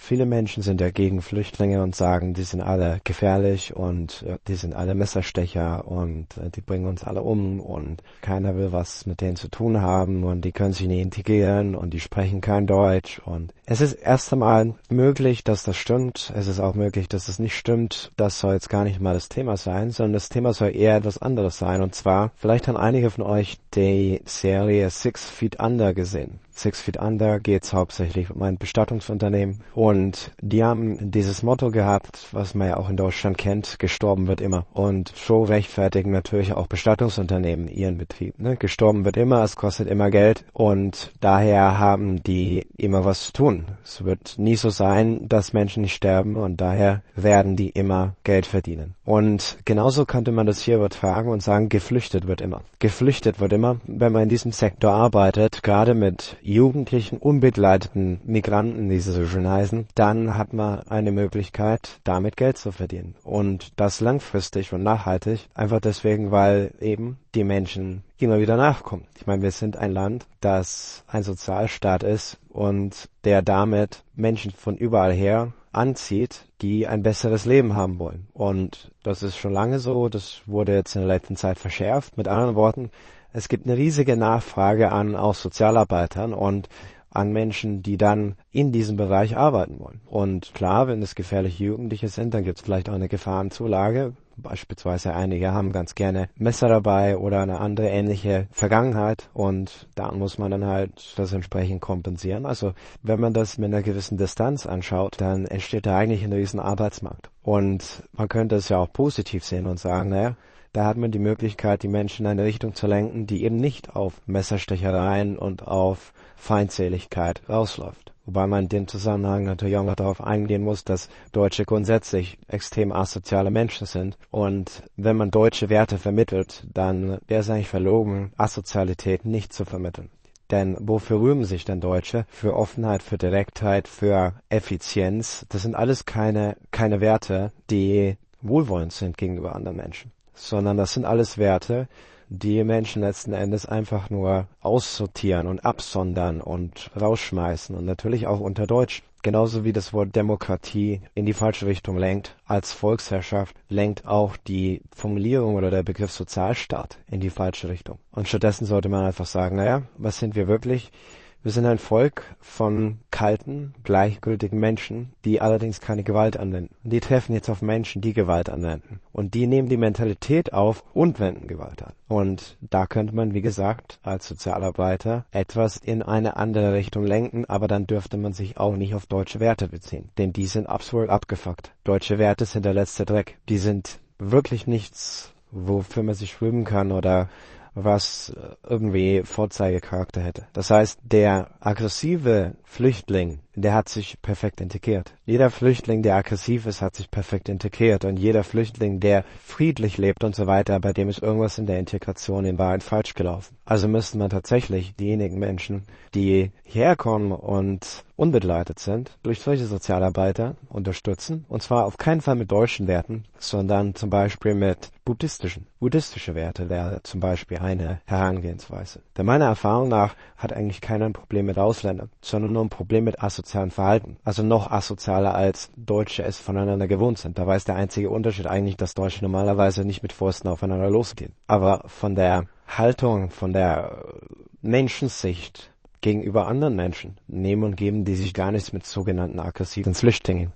Viele Menschen sind ja gegen Flüchtlinge und sagen, die sind alle gefährlich und die sind alle Messerstecher und die bringen uns alle um und keiner will was mit denen zu tun haben und die können sich nicht integrieren und die sprechen kein Deutsch. Und es ist erst einmal möglich, dass das stimmt. Es ist auch möglich, dass es nicht stimmt. Das soll jetzt gar nicht mal das Thema sein, sondern das Thema soll eher etwas anderes sein. Und zwar, vielleicht haben einige von euch die Serie Six Feet Under gesehen. Six Feet Under geht's hauptsächlich um ein Bestattungsunternehmen und die haben dieses Motto gehabt, was man ja auch in Deutschland kennt, gestorben wird immer. Und so rechtfertigen natürlich auch Bestattungsunternehmen ihren Betrieb. Ne? Gestorben wird immer, es kostet immer Geld und daher haben die immer was zu tun. Es wird nie so sein, dass Menschen nicht sterben und daher werden die immer Geld verdienen. Und genauso könnte man das hier übertragen und sagen, geflüchtet wird immer. Geflüchtet wird immer, wenn man in diesem Sektor arbeitet, gerade mit jugendlichen, unbegleiteten Migranten, wie sie so schön heißen, dann hat man eine Möglichkeit, damit Geld zu verdienen. Und das langfristig und nachhaltig, einfach deswegen, weil eben die Menschen immer wieder nachkommen. Ich meine, wir sind ein Land, das ein Sozialstaat ist und der damit Menschen von überall her anzieht, die ein besseres Leben haben wollen. Und das ist schon lange so, das wurde jetzt in der letzten Zeit verschärft. Mit anderen Worten, es gibt eine riesige Nachfrage an auch Sozialarbeitern und an Menschen, die dann in diesem Bereich arbeiten wollen. Und klar, wenn es gefährliche Jugendliche sind, dann gibt es vielleicht auch eine Gefahrenzulage. Beispielsweise einige haben ganz gerne Messer dabei oder eine andere ähnliche Vergangenheit und da muss man dann halt das entsprechend kompensieren. Also wenn man das mit einer gewissen Distanz anschaut, dann entsteht da eigentlich ein riesen Arbeitsmarkt. Und man könnte es ja auch positiv sehen und sagen, naja, da hat man die Möglichkeit, die Menschen in eine Richtung zu lenken, die eben nicht auf Messerstechereien und auf Feindseligkeit rausläuft. Wobei man in dem Zusammenhang natürlich auch noch darauf eingehen muss, dass Deutsche grundsätzlich extrem asoziale Menschen sind. Und wenn man deutsche Werte vermittelt, dann wäre es eigentlich verlogen, Asozialität nicht zu vermitteln. Denn wofür rühmen sich denn Deutsche? Für Offenheit, für Direktheit, für Effizienz. Das sind alles keine Werte, die wohlwollend sind gegenüber anderen Menschen. Sondern das sind alles Werte, die Menschen letzten Endes einfach nur aussortieren und absondern und rausschmeißen und natürlich auch unter Deutsch. Genauso wie das Wort Demokratie in die falsche Richtung lenkt, als Volksherrschaft lenkt auch die Formulierung oder der Begriff Sozialstaat in die falsche Richtung. Und stattdessen sollte man einfach sagen, naja, was sind wir wirklich? Wir sind ein Volk von kalten, gleichgültigen Menschen, die allerdings keine Gewalt anwenden. Die treffen jetzt auf Menschen, die Gewalt anwenden. Und die nehmen die Mentalität auf und wenden Gewalt an. Und da könnte man, wie gesagt, als Sozialarbeiter etwas in eine andere Richtung lenken, aber dann dürfte man sich auch nicht auf deutsche Werte beziehen. Denn die sind absolut abgefuckt. Deutsche Werte sind der letzte Dreck. Die sind wirklich nichts, wofür man sich rühmen kann oder was irgendwie Vorzeigecharakter hätte. Das heißt, der aggressive Flüchtling, der hat sich perfekt integriert. Jeder Flüchtling, der aggressiv ist, hat sich perfekt integriert. Und jeder Flüchtling, der friedlich lebt und so weiter, bei dem ist irgendwas in der Integration in Wahrheit falsch gelaufen. Also müsste man tatsächlich diejenigen Menschen, die hierher kommen und unbegleitet sind, durch solche Sozialarbeiter unterstützen. Und zwar auf keinen Fall mit deutschen Werten, sondern zum Beispiel mit buddhistische Werte wäre zum Beispiel eine Herangehensweise. Denn meiner Erfahrung nach hat eigentlich keiner ein Problem mit Ausländern, sondern nur ein Problem mit asozialem Verhalten. Also noch asozialer als Deutsche es voneinander gewohnt sind. Da war es der einzige Unterschied eigentlich, dass Deutsche normalerweise nicht mit Fäusten aufeinander losgehen. Aber von der Haltung, von der Menschensicht gegenüber anderen Menschen nehmen und geben die sich gar nichts mit sogenannten aggressiven Flüchtlingen